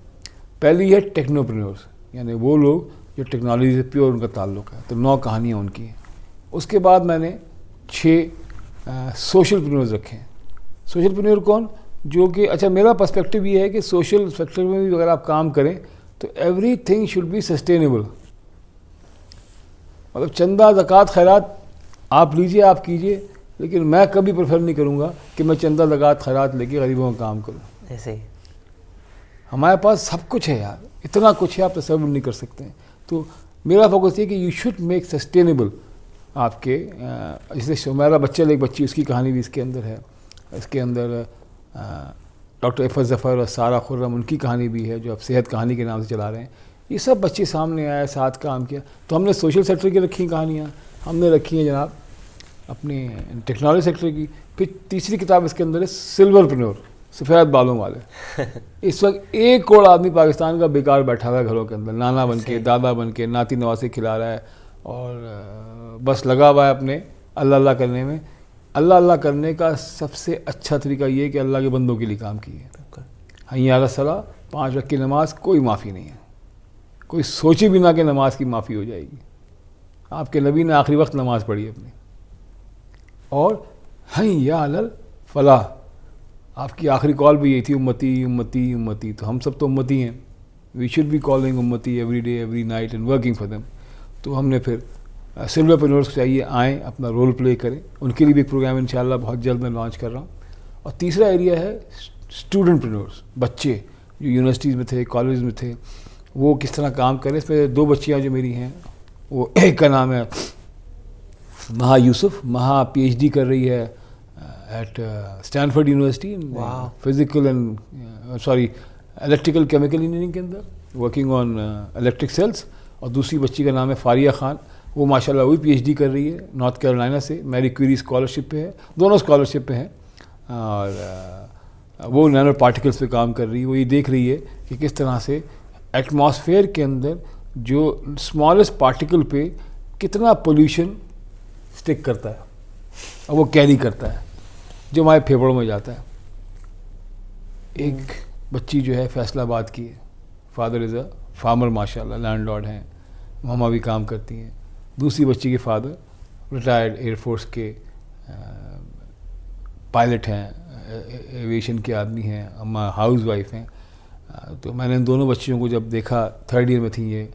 پہلی ہے ٹیکنوپرینورز, یعنی وہ لوگ جو ٹیکنالوجی سے پیور ان کا تعلق ہے, تو 9 کہانیاں ان کی ہیں. اس کے بعد میں نے 6 سوشل پرینورز رکھے ہیں. سوشل پرینور کون؟ جو کہ اچھا میرا پرسپیکٹو یہ ہے کہ سوشل سیکٹر میں بھی اگر آپ کام کریں تو everything should be sustainable. مطلب چندہ زکوٰۃ خیرات آپ لیجئے, آپ کیجئے, لیکن میں کبھی پریفر نہیں کروں گا کہ میں چندہ زکوٰۃ خیرات لے کے غریبوں کا کام کروں. ایسے ہی ہمارے پاس سب کچھ ہے یار, اتنا کچھ ہے آپ تصور نہیں کر سکتے ہیں. تو میرا فوکس یہ کہ یو شوڈ میک سسٹینیبل آپ کے, جیسے شمیرہ بچہ ایک بچی, اس کی کہانی بھی اس کے اندر ہے. اس کے اندر ڈاکٹر عفت ظفر اور سارہ خرم, ان کی کہانی بھی ہے جو آپ صحت کہانی کے نام سے چلا رہے ہیں. یہ سب بچے سامنے آئے, ساتھ کام کیا. تو ہم نے سوشل سیکٹر کی رکھی کہانیاں, ہم نے رکھی ہیں جناب اپنے ٹیکنالوجی سیکٹر کی. پھر تیسری کتاب اس کے اندر ہے سلور پرینور, سفید بالوں والے. اس وقت 1 کروڑ آدمی پاکستان کا بیکار بیٹھا ہوا ہے گھروں کے اندر, نانا بن کے, دادا بن کے, ناتی نواسے کھلا رہا ہے, اور بس لگا ہوا ہے اپنے اللہ اللہ کرنے میں. اللہ اللہ کرنے کا سب سے اچھا طریقہ یہ ہے کہ اللہ کے بندوں کے لیے کام کیے. حی علی الصلاۃ, 5 وقت کی نماز, کوئی معافی نہیں ہے. کوئی سوچے بھی نہ کہ نماز کی معافی ہو جائے گی. آپ کے نبی نے آخری وقت نماز پڑھی اپنی. اور حی علی الفلاح, آپ کی آخری کال بھی یہی تھی, امتی امتی امتی. تو ہم سب تو امتی ہیں, وی شوڈ بی کالنگ امتی every day every night and working for them. تو ہم نے پھر سلور پرینورز چاہیے آئیں, اپنا رول پلے کریں. ان کے لیے بھی ایک پروگرام انشاءاللہ بہت جلد میں لانچ کر رہا ہوں. اور تیسرا ایریا ہے اسٹوڈنٹ پرینورز, بچے جو یونیورسٹیز میں تھے, کالجز میں تھے, وہ کس طرح کام کریں. اس میں 2 بچیاں جو میری ہیں, وہ ایک کا نام ہے مہا یوسف. مہا پی ایچ ڈی کر رہی ہے at Stanford University, physical and electrical chemical engineering کے اندر, ورکنگ آن الیکٹرک سیلس. اور دوسری بچی کا نام ہے فاریہ خان, وہ ماشاءاللہ وہی پی ایچ ڈی کر رہی ہے نارتھ کیرولائنا سے, میری کوئری اسکالرشپ پہ ہے, دونوں اسکالرشپ پہ ہیں. اور وہ نینو پارٹیکلس پہ کام کر رہی ہے. وہ یہ دیکھ رہی ہے کہ کس طرح سے ایٹماسفیئر کے اندر جو اسمالسٹ پارٹیکل پہ کتنا پولیوشن اسٹک کرتا ہے اور وہ کیری کرتا ہے, جو ہمارے پھیپھڑوں میں جاتا ہے. ایک بچی جو ہے فیصل آباد کی ہے, فادر از اے فارمر ماشاءاللہ, لینڈ لارڈ ہیں, ماما بھی کام کرتی ہیں. دوسری بچی کے فادر ریٹائرڈ ایئر فورس کے پائلٹ ہیں, ایویشن کے آدمی ہیں, اماں ہاؤس وائف ہیں. تو میں نے ان دونوں بچیوں کو جب دیکھا, 3rd ایئر میں تھیں یہ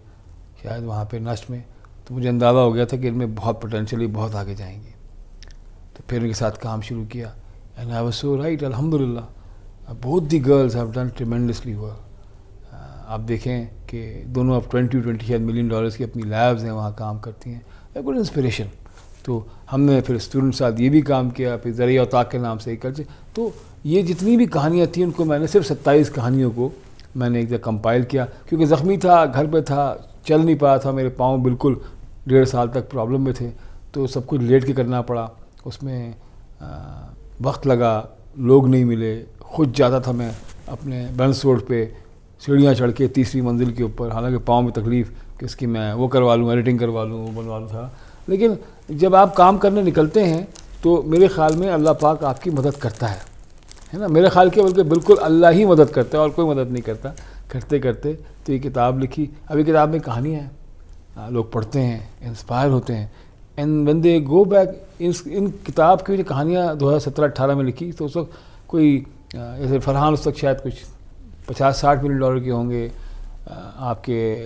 شاید وہاں پہ نسٹ میں, تو مجھے اندازہ ہو گیا تھا کہ ان میں بہت پوٹینشلی بہت آگے جائیں گے. تو پھر ان کے ساتھ کام شروع کیا, and I was so right. الحمدللہ both the girls have done tremendously work. آپ دیکھیں کہ دونوں اب 20-25 ملین ڈالرز کی اپنی لیبز ہیں, وہاں کام کرتی ہیں. A good inspiration. تو ہم نے پھر اسٹوڈنٹ ساتھ یہ بھی کام کیا, پھر ذریعہ اوطاق کے نام سے ایک کلچر. تو یہ جتنی بھی کہانیاں تھیں ان کو میں نے صرف 27 کہانیوں کو میں نے ایک جگہ کمپائل کیا, کیونکہ زخمی تھا, گھر پہ تھا, چل نہیں پایا تھا, میرے پاؤں بالکل 1.5 سال تک پرابلم میں تھے. تو سب کچھ لیٹ کے کرنا پڑا. اس میں وقت لگا, لوگ نہیں ملے, خود جاتا تھا میں اپنے برنس روڈ پہ سیڑھیاں چڑھ کے 3ری منزل کے اوپر, حالانکہ پاؤں میں تکلیف کہ اس کی میں وہ کروا لوں, ایڈیٹنگ کروا لوں, وہ بنوا لوں تھا. لیکن جب آپ کام کرنے نکلتے ہیں تو میرے خیال میں اللہ پاک آپ کی مدد کرتا ہے نا. میرے خیال کے بلکہ بالکل اللہ ہی مدد کرتا ہے اور کوئی مدد نہیں کرتا. کرتے کرتے تو یہ کتاب لکھی. اب یہ کتاب میں کہانیاں ہیں, لوگ پڑھتے ہیں, انسپائر ہوتے ہیں. And when they go back in کتاب کی جو کہانیاں 2017-18 میں لکھی تو اس وقت کوئی جیسے فرحان اس وقت شاید کچھ $50-60 ملین کے ہوں گے, آپ کے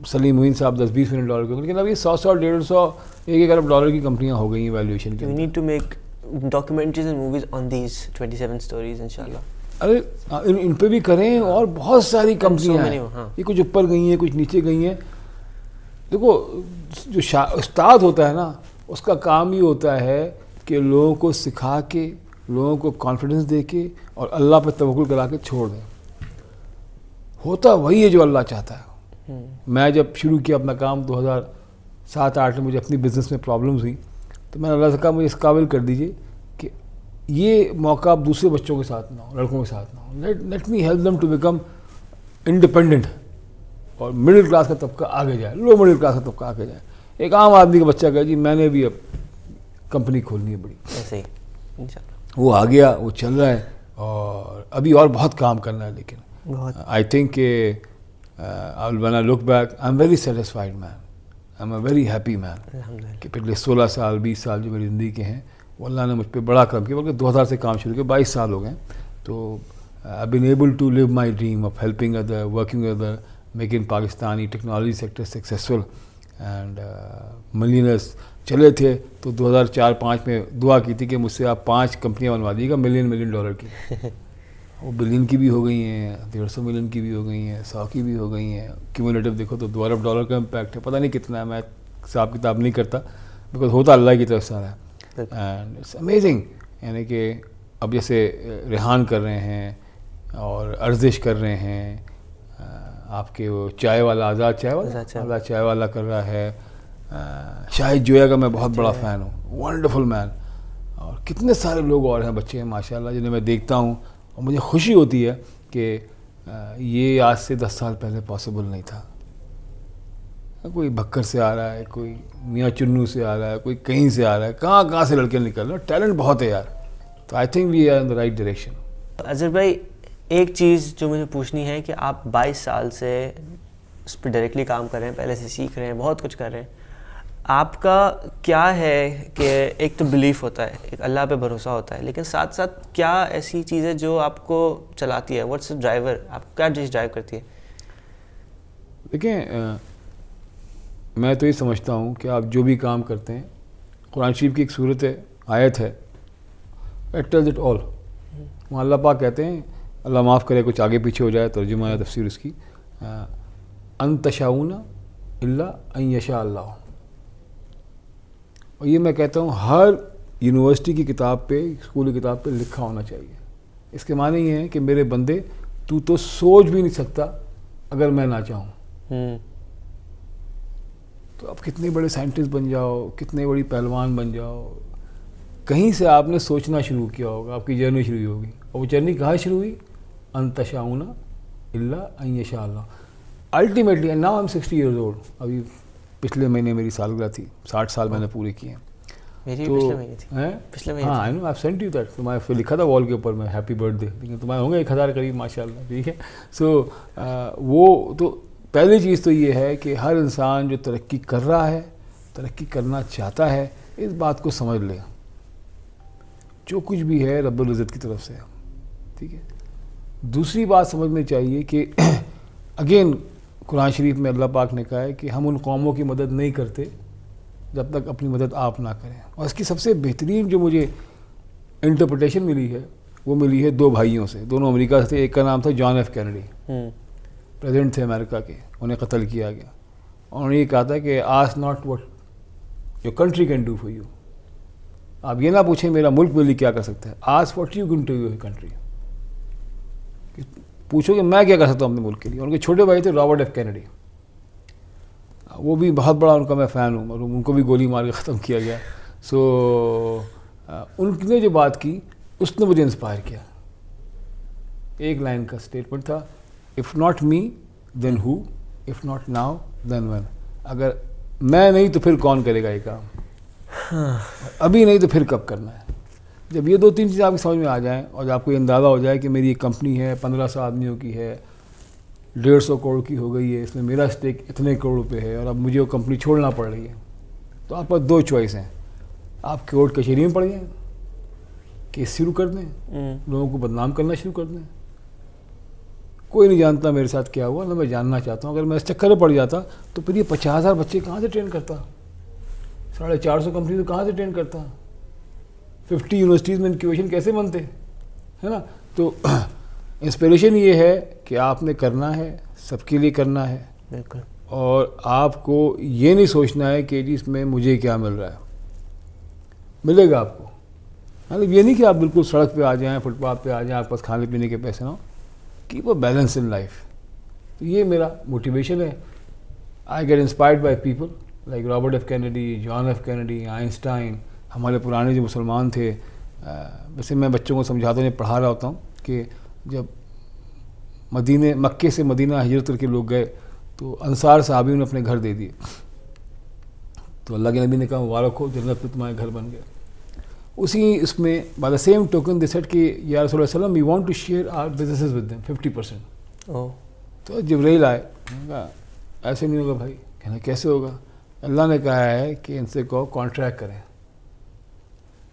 سلیم معین صاحب $10-20 ملین کے ہوں گے, لیکن اب یہ 100-150-1 ارب ڈالر کی کمپنیاں ہو گئی ہیں ویلیویشن کی. We need to make documentaries and movies on these 27 stories انشاءاللہ. ارے ان پہ بھی کریں, اور بہت ساری کمپنیاں ہیں, یہ کچھ اوپر گئی ہیں کچھ نیچے گئی ہیں. دیکھو جو استاد ہوتا ہے نا, اس کا کام یہ ہوتا ہے کہ لوگوں کو سکھا کے, لوگوں کو کانفیڈنس دے کے اور اللہ پہ توکل کرا کے چھوڑ دیں. ہوتا وہی ہے جو اللہ چاہتا ہے. میں جب شروع کیا اپنا کام 2007-8 میں, مجھے اپنی بزنس میں پرابلمز ہوئی تو میں نے اللہ سے کہا مجھے اس قابل کر دیجئے کہ یہ موقع اب دوسرے بچوں کے ساتھ نہ ہو, لڑکوں کے ساتھ نہ ہو. Let me help them to become independent, اور مڈل کلاس کا طبقہ آگے جائے, لو مڈل کلاس کا طبقہ آگے جائے. ایک عام آدمی کا بچہ کہا جی میں نے بھی اب کمپنی کھولنی ہے بڑی, ایسے ہی انشاءاللہ وہ آ گیا, وہ چل رہا ہے, اور ابھی اور بہت کام کرنا ہے. لیکن آئی تھنک کہ when I look back I'm very satisfied man, I'm a very happy man کہ پچھلے 16 سال 20 سال جو میری زندگی کے ہیں وہ اللہ نے مجھ پہ بڑا کرم کیا. بلکہ 2000 سے کام شروع کیا, 22 سال ہو گئے. تو I've been able to live my dream of helping other, working with other, making Pakistani technology sector successful and millionaires. چلے تھے تو 2004-5 میں دعا کی تھی کہ مجھ سے آپ 5 کمپنیاں بنوا دیے گا ملین ڈالر کی. وہ بلین کی بھی ہو گئی ہیں, 150 ملین کی بھی ہو گئی ہیں, 100 کی بھی ہو گئی ہیں. کیومولیٹو دیکھو تو $2 ارب کا امپیکٹ ہے. پتہ نہیں کتنا ہے, میں حساب کتاب نہیں کرتا, بیکاز ہوتا اللہ کی طرف سے رہا ہے. And it's amazing. یعنی کہ اب جیسے ریحان کر رہے ہیں اور ارزش کر رہے ہیں, آپ کے وہ چائے والا آزاد چائے والا کر رہا ہے. شاہد جویا کا میں بہت بڑا فین ہوں, ونڈرفل مین. اور کتنے سارے لوگ اور ہیں, بچے ہیں ماشاءاللہ, جنہیں میں دیکھتا ہوں اور مجھے خوشی ہوتی ہے کہ یہ آج سے 10 سال پہلے پاسبل نہیں تھا. کوئی بھکر سے آ رہا ہے, کوئی میاں چنو سے آ رہا ہے, کوئی کہیں سے آ رہا ہے, کہاں سے لڑکے نکل رہے ہیں. ٹیلنٹ بہت ہے یار. تو I think we are in the right direction. Azhar بھائی, ایک چیز جو مجھے پوچھنی ہے کہ آپ 22 سال سے اس پہ ڈائریکٹلی کام کر رہے ہیں, پہلے سے سیکھ رہے ہیں, بہت کچھ کر رہے ہیں. آپ کا کیا ہے کہ ایک تو بلیف ہوتا ہے, ایک اللہ پہ بھروسہ ہوتا ہے, لیکن ساتھ ساتھ کیا ایسی چیز ہے جو آپ کو چلاتی ہے؟ واٹس ڈرائیور, آپ کیا چیز ڈرائیو کرتی ہے؟ دیکھیں, میں تو یہ سمجھتا ہوں کہ آپ جو بھی کام کرتے ہیں, قرآن شریف کی ایک صورت ہے, آیت ہے, اٹ ٹیلز اٹ آل. وہاں اللہ پاک کہتے ہیں, اللہ معاف کرے کچھ آگے پیچھے ہو جائے ترجمہ یا تفسیر اس کی, ان تشاؤون الا ان یشاء اللہ. اور یہ میں کہتا ہوں ہر یونیورسٹی کی کتاب پہ, اسکول کی کتاب پہ لکھا ہونا چاہیے. اس کے معنی یہ ہے کہ میرے بندے تو سوچ بھی نہیں سکتا اگر میں نہ چاہوں. تو آپ کتنے بڑے سائنٹسٹ بن جاؤ, کتنے بڑی پہلوان بن جاؤ, کہیں سے آپ نے سوچنا شروع کیا ہوگا, آپ کی جرنی شروع ہوگی. اور وہ جرنی کہاں شروع ہوئی؟ ان تشاؤون الا ان یشاء اللہ. Ultimately now I am 60 years old. ابھی پچھلے مہینے میری سالگرہ تھی, 60 سال میں نے پورے کیے ہیں. ہاں آئی نو, آئی سینٹ یو دیٹ. تمہارے لکھا تھا وال کے اوپر میں ہیپی برتھ ڈے, لیکن تمہارے ہوں گے 1000 قریب ماشاء اللہ. ٹھیک ہے. سو وہ تو پہلی چیز تو یہ ہے کہ ہر انسان جو ترقی کر رہا ہے, ترقی کرنا چاہتا ہے, اس بات کو سمجھ لے جو کچھ بھی ہے رب العزت کی طرف سے. ٹھیک ہے. دوسری بات سمجھنی چاہیے کہ اگین قرآن شریف میں اللہ پاک نے کہا ہے کہ ہم ان قوموں کی مدد نہیں کرتے جب تک اپنی مدد آپ نہ کریں. اور اس کی سب سے بہترین جو مجھے انٹرپریٹیشن ملی ہے وہ ملی ہے 2 بھائیوں سے, دونوں امریکہ سے تھے. ایک کا نام تھا جان ایف کینیڈی, پریزیڈنٹ تھے امریکہ کے, انہیں قتل کیا گیا. انہوں نے یہ کہا تھا کہ ask not what your country can do for you. آپ یہ نہ پوچھیں میرا ملک میرے لیے کیا کر سکتا ہے, ask what you can do your country. پوچھو کہ میں کیا کر سکتا ہوں اپنے ملک کے لیے. ان کے چھوٹے بھائی تھے رابرٹ ایف کینیڈی, وہ بھی بہت بڑا ان کا میں فین ہوں, اور ان کو بھی گولی مار کے ختم کیا گیا. سو ان نے جو بات کی اس نے مجھے انسپائر کیا. ایک لائن کا اسٹیٹمنٹ تھا, if not me then who, if not now then when. اگر میں نہیں تو پھر کون کرے گا یہ کام, ابھی نہیں تو پھر کب کرنا ہے. جب یہ 2-3 چیزیں آپ کی سمجھ میں آ جائیں اور آپ کو یہ اندازہ ہو جائے کہ میری ایک کمپنی ہے 1500 آدمیوں کی ہے, 150 کروڑ کی ہو گئی ہے, اس میں میرا اسٹیک اتنے کروڑ روپے ہے, اور اب مجھے وہ کمپنی چھوڑنا پڑ رہی ہے, تو آپ پاس 2 چوائس ہیں. آپ کورٹ کچہری میں پڑ جائیں, کیس شروع کر دیں, لوگوں کو بدنام کرنا شروع کر دیں. کوئی نہیں جانتا میرے ساتھ کیا ہوا, نہ میں جاننا چاہتا ہوں. اگر میں اس چکر میں پڑ جاتا تو پھر یہ 50,000 بچے کہاں سے ٹرین کرتا, 450 کمپنی تو کہاں سے ٹرین کرتا, 50 یونیورسٹیز میں انکیویشن کیسے بنتے, ہے نا. تو انسپریشن یہ ہے کہ آپ نے کرنا ہے, سب کے لیے کرنا ہے. بالکل. اور آپ کو یہ نہیں سوچنا ہے کہ اس میں مجھے کیا مل رہا ہے, ملے گا آپ کو. مطلب یہ نہیں کہ آپ بالکل سڑک پہ آ جائیں, فٹ پاتھ پہ آ جائیں, آپ پاس کھانے پینے کے پیسے نہ ہوں. Keep a balance in life. تو یہ میرا موٹیویشن ہے. I get inspired by people like Robert F Kennedy, John F Kennedy, Einstein, ہمارے پرانے جو مسلمان تھے. ویسے میں بچوں کو سمجھاتا ہوں, پڑھا رہا ہوتا ہوں کہ جب مکے سے مدینہ ہجرت کر کے لوگ گئے تو انصار صحابیوں نے اپنے گھر دے دیے. تو اللہ کے نبی نے کہا مبارک ہو, جنت میں تمہارے گھر بن گئے. اسی اس میں by the same token they said کہ یا رسول اللہ وسلم we want to share our businesses with them 50%. تو جبرائیل آئے, ایسے نہیں ہوگا بھائی. کہنا کیسے ہوگا؟ اللہ نے کہا ہے کہ ان سے کہو کانٹریکٹ کریں.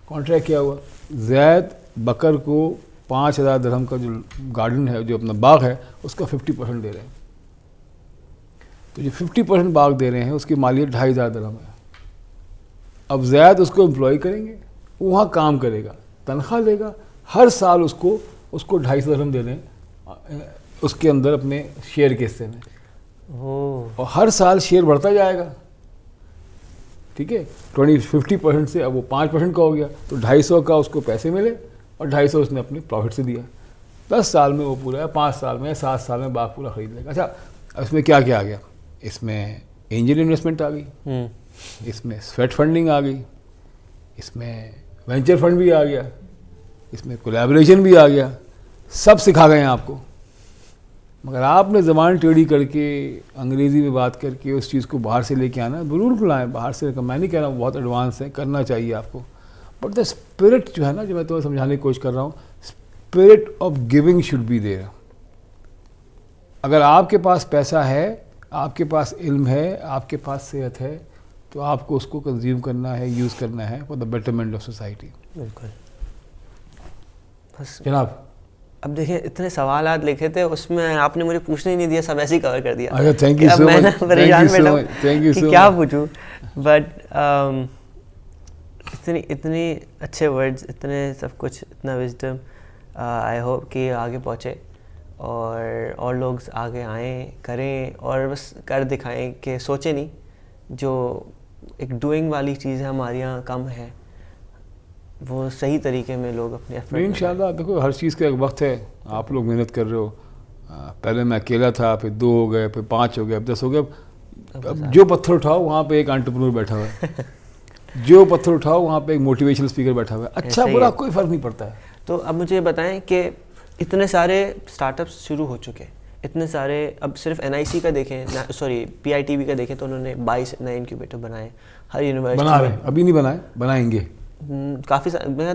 کانٹریکٹ کیا ہوا؟ زید بکر کو 5,000 درہم کا جو گارڈن ہے, جو اپنا باغ ہے, اس کا 50% دے رہے ہیں. تو جو 50% باغ دے رہے ہیں اس کی مالیت 2,500 درہم ہے. اب زید اس کو امپلائی کریں گے, وہاں کام کرے گا, تنخواہ لے گا, ہر سال اس کو 250 درہم دے دیں اس کے اندر اپنے شیئر کے حصے میں, اور ہر سال شیئر بڑھتا جائے گا. ٹھیک ہے, 50% سے اب وہ 5% کا ہو گیا, تو 250 کا اس کو پیسے ملے, اور 250 اس نے اپنے پروفٹ سے دیا. 10 سال میں وہ پورا ہے, 5 سال میں, 7 سال میں باغ پورا خرید لے گا. اچھا, اس میں کیا کیا آ گیا؟ اس میں اینجل انویسٹمنٹ آ گئی, اس میں سویٹ فنڈنگ آ گئی, اس میں وینچر فنڈ بھی آ گیا, اس میں کولیبریشن بھی آ گیا. سب سکھا گئے ہیں آپ کو. مگر آپ نے زبان ٹیڑھی کر کے انگریزی میں بات کر کے اس چیز کو باہر سے لے کے آنا, ضرور لائیں باہر سے. میں نہیں کہہ رہا ہوں بہت ایڈوانس ہے, کرنا چاہیے آپ کو, بٹ دا اسپرٹ جو ہے نا, جو میں تمہیں سمجھانے کی کوشش کر رہا ہوں, spirit of giving should be there. اگر آپ کے پاس پیسہ ہے, آپ کے پاس علم ہے, آپ کے پاس صحت ہے, تو آپ کو اس کو کنزیوم کرنا ہے, یوز کرنا ہے for the betterment of society. بالکل. بس جناب اب دیکھیں اتنے سوالات لکھے تھے, اس میں آپ نے مجھے پوچھنے ہی نہیں دیا, سب ایسے ہی کور کر دیا. تھینک یو سو مچ, پریشان بیٹھا ہوں کیا پوچھوں. بٹ اتنی اچھے ورڈز, اتنے سب کچھ, اتنا وزڈم, آئی ہوپ کہ آگے پہنچے اور لوگ آگے آئیں, کریں, اور بس کر دکھائیں کہ سوچیں نہیں. جو ایک ڈوئنگ والی چیز ہے ہمارے یہاں کم ہے, وہ صحیح طریقے میں لوگ اپنے ایفرٹ. انشاءاللہ دیکھو ہر چیز کا ایک وقت ہے. آپ لوگ محنت کر رہے ہو, پہلے میں اکیلا تھا, پھر 2 ہو گئے, پھر 5 ہو گئے, اب 10 ہو گئے. اب جو پتھر اٹھاؤ وہاں پہ ایک انٹرپرینور بیٹھا ہوا ہے, جو پتھر اٹھاؤ وہاں پہ ایک موٹیویشنل اسپیکر بیٹھا ہوا ہے. اچھا برا کوئی فرق نہیں پڑتا ہے. تو اب مجھے بتائیں کہ اتنے سارے اسٹارٹ اپس شروع ہو چکے, اتنے سارے, اب صرف NIC کا دیکھیں, سوری PITB کا دیکھیں تو انہوں نے 22 نئے انکیوبیٹر بنائے. ہر یونیورسٹی بنا رہے ہیں, ابھی نہیں بنائے, بنائیں گے. کافی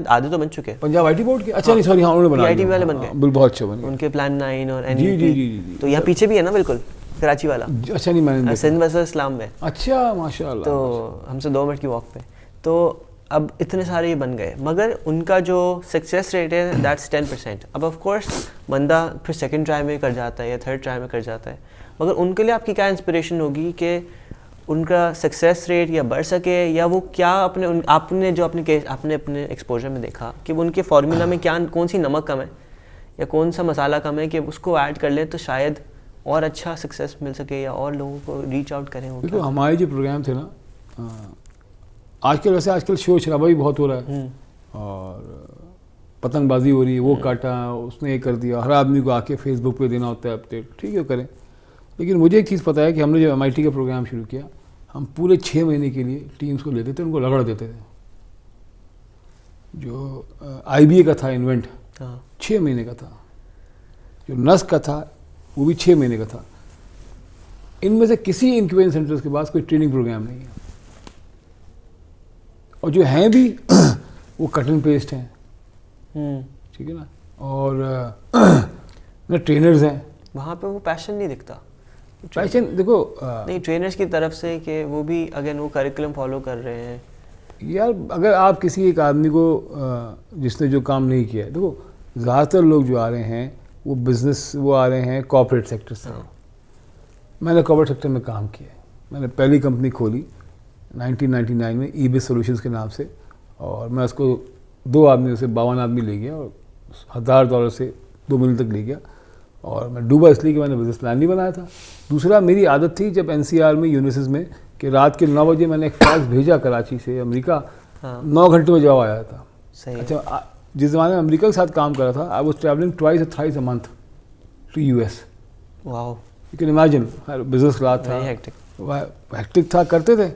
آدھے تو بن چکے. پنجاب IT بورڈ کے, اچھا نہیں سوری, ہاں انہوں نے بنا, PITB والے بن گئے, بہت اچھا بن گئے. ان کے پلان 9 اور جی جی NEP. جی. تو یہاں پیچھے بھی ہے نا بالکل کراچی والا. اچھا نہیں, میں نے سندھ بس اسلام میں. اچھا ماشاء اللہ. تو ہم سے 2 منٹ کی واک پہ. تو اب اتنے سارے یہ بن گئے, مگر ان کا جو سکسیس ریٹ ہے دیٹس 10%. اب آف کورس بندہ پھر 2nd ٹرائی میں کر جاتا ہے یا 3rd ٹرائی میں کر جاتا ہے, مگر ان کے لیے آپ کی کیا انسپریشن ہوگی کہ ان کا سکسیس ریٹ یا بڑھ سکے, یا وہ کیا آپ نے جو اپنے ایکسپوجر میں دیکھا کہ ان کے فارمولا میں کیا, کون سی نمک کم ہے یا کون سا مسالہ کم ہے کہ اس کو ایڈ کر لیں تو شاید اور اچھا سکسیس مل سکے یا اور لوگوں کو ریچ آؤٹ کریں. دیکھو ہمارے جو پروگرام تھے نا, آج کل شور شرابہ بھی بہت ہو رہا ہے, اور پتنگ بازی ہو رہی ہے, وہ کاٹا, اس نے یہ کر دیا, ہر آدمی کو آ کے فیس بک پہ دینا ہوتا ہے اپڈیٹ. ٹھیک ہے کریں, لیکن مجھے ایک چیز پتہ ہے کہ ہم نے جو MIT کا پروگرام شروع کیا, ہم پورے 6 مہینے کے لیے ٹیمز کو لیتے تھے, ان کو رگڑ دیتے تھے. جو IBA کا تھا ایونٹ 6 مہینے کا تھا, جو NUST کا تھا وہ بھی 6 مہینے کا تھا. ان میں سے کسی انکیوبیشن سینٹرز کے پاس کوئی ٹریننگ پروگرام نہیں ہے, اور جو ہیں بھی وہ کٹ اینڈ پیسٹ ہیں. ٹھیک ہے نا, اور نہ ٹرینرز ہیں. وہاں پہ وہ پیشن نہیں دکھتا. پیشن دیکھو نہیں ٹرینرس کی طرف سے کہ وہ بھی اگین وہ کریکولم فالو کر رہے ہیں. یار اگر آپ کسی ایک آدمی کو جس نے جو کام نہیں کیا ہے, دیکھو زیادہ تر لوگ جو آ رہے ہیں وہ بزنس وہ آ رہے ہیں کارپوریٹ سیکٹر سے. میں نے کارپوریٹ سیکٹر میں کام کیا ہے. میں نے پہلی کمپنی کھولی 1999 میں ای بے سولوشنس کے نام سے, اور میں اس کو 2 آدمیوں سے 52 آدمی لے گیا اور $1000 سے 2 ملین تک لے گیا. اور میں ڈوبا اس لیے کہ میں نے بزنس پلان نہیں بنایا تھا. دوسرا میری عادت تھی جب NCR میں یونیورسٹیز میں کہ رات کے 9 بجے میں نے ایک فیکس بھیجا کراچی سے امریکہ, 9 گھنٹے میں جواب آیا تھا. اچھا جس زمانے میں امریکہ کے ساتھ کام کر رہا تھا آئی واز ٹریولنگ ٹوائس اور thrice a month to US. Wow you can imagine business class تھا, ہیکٹک تھا, کرتے تھے.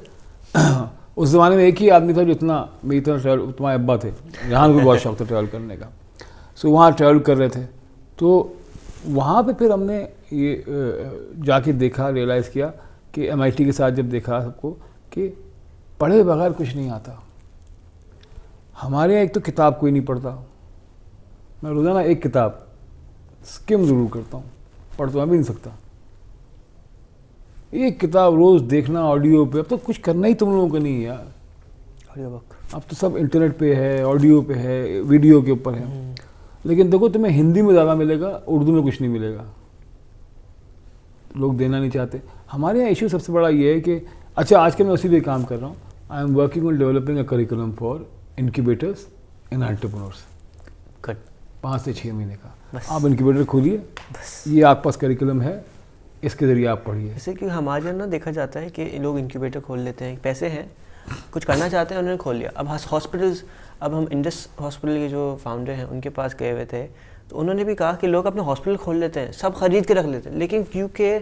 اس زمانے میں ایک ہی آدمی تھا جو اتنا میری طرح ٹریول, تمہارے ابا تھے, یہاں کو بہت شوق تھا ٹریول کرنے کا. سو وہاں ٹریول کر رہے تھے, تو وہاں پہ پھر ہم نے یہ جا کے دیکھا, ریئلائز کیا کہ MIT کے ساتھ جب دیکھا سب کو کہ پڑھے بغیر کچھ نہیں آتا. ہمارے یہاں ایک تو کتاب کوئی نہیں پڑھتا. میں روزانہ ایک کتاب اسکم ضرور کرتا ہوں, پڑھ تو میں بھی نہیں سکتا. ایک کتاب روز دیکھنا آڈیو پہ, اب تو کچھ کرنا ہی تم لوگوں کا نہیں ہے یار. اب تو سب انٹرنیٹ پہ ہے, آڈیو پہ ہے, ویڈیو کے اوپر ہے. لیکن دیکھو تمہیں ہندی میں زیادہ ملے گا, اردو میں کچھ نہیں ملے گا. لوگ دینا نہیں چاہتے. ہمارے یہاں ایشو سب سے بڑا یہ ہے کہ اچھا آج کل میں اسی پہ کام کر رہا ہوں. I am working on developing a curriculum for incubators and entrepreneurs. 5 سے 6 مہینے کا آپ انکیوبیٹر کھولیے, یہ آپ پاس کریکولم ہے, اس کے ذریعے آپ پڑھیے. جیسے کہ ہمارے یہاں نا دیکھا جاتا ہے کہ لوگ انکیوبیٹر کھول لیتے ہیں, پیسے ہیں, کچھ کرنا چاہتے ہیں, انہوں نے کھول لیا. اب ہاسپٹلس, اب ہم انڈس ہاسپٹل کے جو فاؤنڈر ہیں ان کے پاس گئے ہوئے تھے, تو انہوں نے بھی کہا کہ لوگ اپنے ہاسپٹل کھول لیتے ہیں, سب خرید کے رکھ لیتے ہیں, لیکن کیونکہ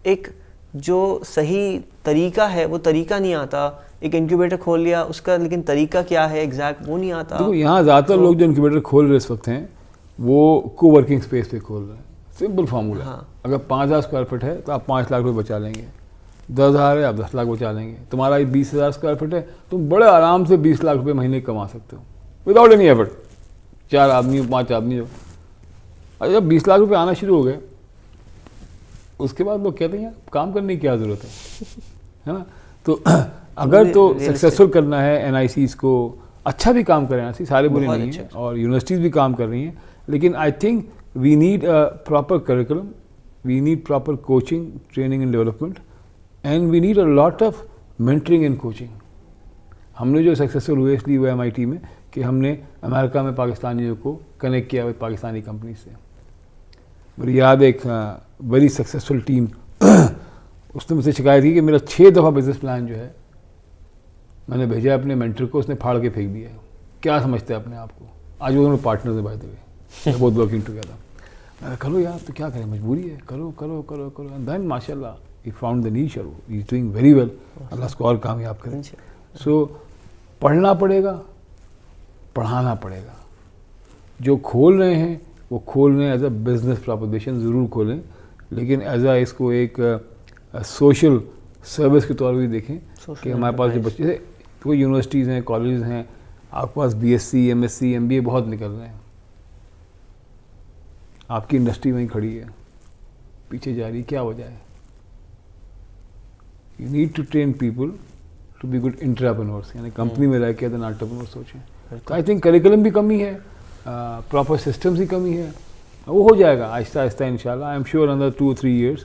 ایک جو صحیح طریقہ ہے وہ طریقہ نہیں آتا. ایک انکیوبیٹر کھول لیا, اس کا لیکن طریقہ کیا ہے ایگزیکٹ وہ نہیں آتا. دیکھو یہاں زیادہ تر لوگ جو انکیوبیٹر کھول رہے اس وقت ہیں وہ کو ورکنگ اسپیس پہ کھول رہے ہیں. سمپل فارمولا, اگر 5000 اسکوائر فٹ ہے تو آپ 5 لاکھ روپے بچا لیں گے. 10,000 ہے آپ 10 لاکھ بچا لیں گے. تمہارا 20,000 اسکوائر فٹ ہے, تم بڑے آرام سے 20 لاکھ روپے مہینے کما سکتے ہو وداؤٹ اینی ایفرٹ. 4 آدمی 5 آدمی جو, اچھا جب 20 لاکھ روپے آنا شروع ہو گئے اس کے بعد لوگ کہتے ہیں کام کرنے کی کیا ضرورت ہے نا. تو اگر تو سکسیزفل کرنا ہے NICs کو, اچھا بھی کام کریں, ایسی سارے برے نہیں ہیں, اور یونیورسٹیز بھی کام کر رہی ہیں, لیکن I think we need a proper curriculum, we need proper coaching, training and development, and we need a lot of mentoring and coaching. ہم نے جو سکسیزفل ہوئے اس لیے وہ MIT میں کہ ہم نے امریکہ میں پاکستانیوں کو کنیکٹ کیا وتھ پاکستانی کمپنی سے. میری یاد ایک ویری سکسیزفل ٹیم, اس نے مجھ سے شکایت کی کہ میرا 6 دفعہ بزنس پلان جو ہے میں نے بھیجا اپنے مینٹر کو, اس نے پھاڑ کے پھینک دیا ہے. کیا سمجھتے ہیں اپنے آپ کو؟ آج وہ دونوں پارٹنرز ہیں بائی دا وے, بہت ورکنگ ٹوگیدر. میں نے کرو یار, تو کیا کریں, مجبوری ہے, کرو کرو کرو کرو. دین ماشاء اللہ he found the niche, he is doing very well. اللہ اس کو اور کامیاب کریں. سو پڑھنا پڑے گا, پڑھانا پڑے گا. جو کھول رہے ہیں وہ کھول رہے ہیں ایز اے بزنس پروپوزیشن, ضرور کھولیں, لیکن ایز اے اس کو ایک سوشل سروس کے طور پہ بھی دیکھیں کہ ہمارے پاس جو بچے ہیں, تو یونیورسٹیز ہیں, کالجز ہیں, آپ کے پاس BSc MSc MBA بہت نکل رہے ہیں. آپ کی انڈسٹری وہیں کھڑی ہے, پیچھے جا رہی, کیا وجہ ہے؟ You need to train people to be good entrepreneurs, یعنی کمپنی میں رہ کے ایز این انٹرپرینور سوچیں. تو آئی تھنک کریکولم بھی کمی ہے, پراپر سسٹمس کی کمی ہے, وہ ہو جائے گا آہستہ آہستہ انشاءاللہ. I am sure another 2 or 3 years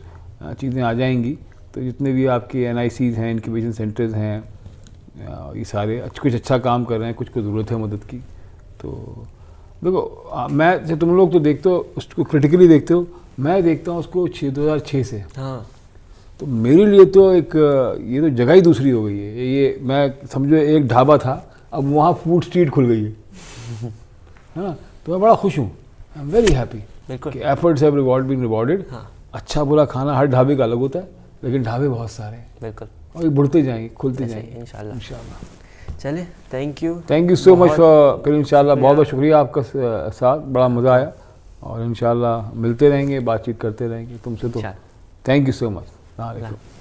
چیزیں آ جائیں گی. تو جتنے بھی آپ کے NICs ہیں, انکیوبیشن سینٹرز ہیں, یہ سارے کچھ اچھا کام کر رہے ہیں, کچھ کو ضرورت ہے مدد کی. تو دیکھو میں تم لوگ تو دیکھتے ہو اس کو کرٹیکلی دیکھتے ہو, میں دیکھتا ہوں اس کو 2006 سے. ہاں, تو میرے لیے تو ایک یہ تو جگہ ہی دوسری ہو گئی ہے. یہ میں سمجھو ایک ڈھابا تھا, اب وہاں فوڈ اسٹریٹ کھل گئی ہے نا. تو میں بڑا خوش ہوں, آئی ایم ویری ہیپی کہ ایفرٹس ہیو بین ریوارڈیڈ. اچھا برا کھانا ہر ڈھابے کا الگ ہوتا ہے, لیکن ڈھابے بہت سارے ہیں. بالکل, اور یہ بڑھتے جائیں گے, کھلتے جائیں گے انشاءاللہ. چلیں, تھینک یو سو مچ. پھر انشاءاللہ بہت بہت شکریہ آپ کا ساتھ, بڑا مزہ آیا, اور انشاءاللہ ملتے رہیں گے, بات چیت کرتے رہیں گے تم سے. تو تھینک یو سو مچ. السلام علیکم.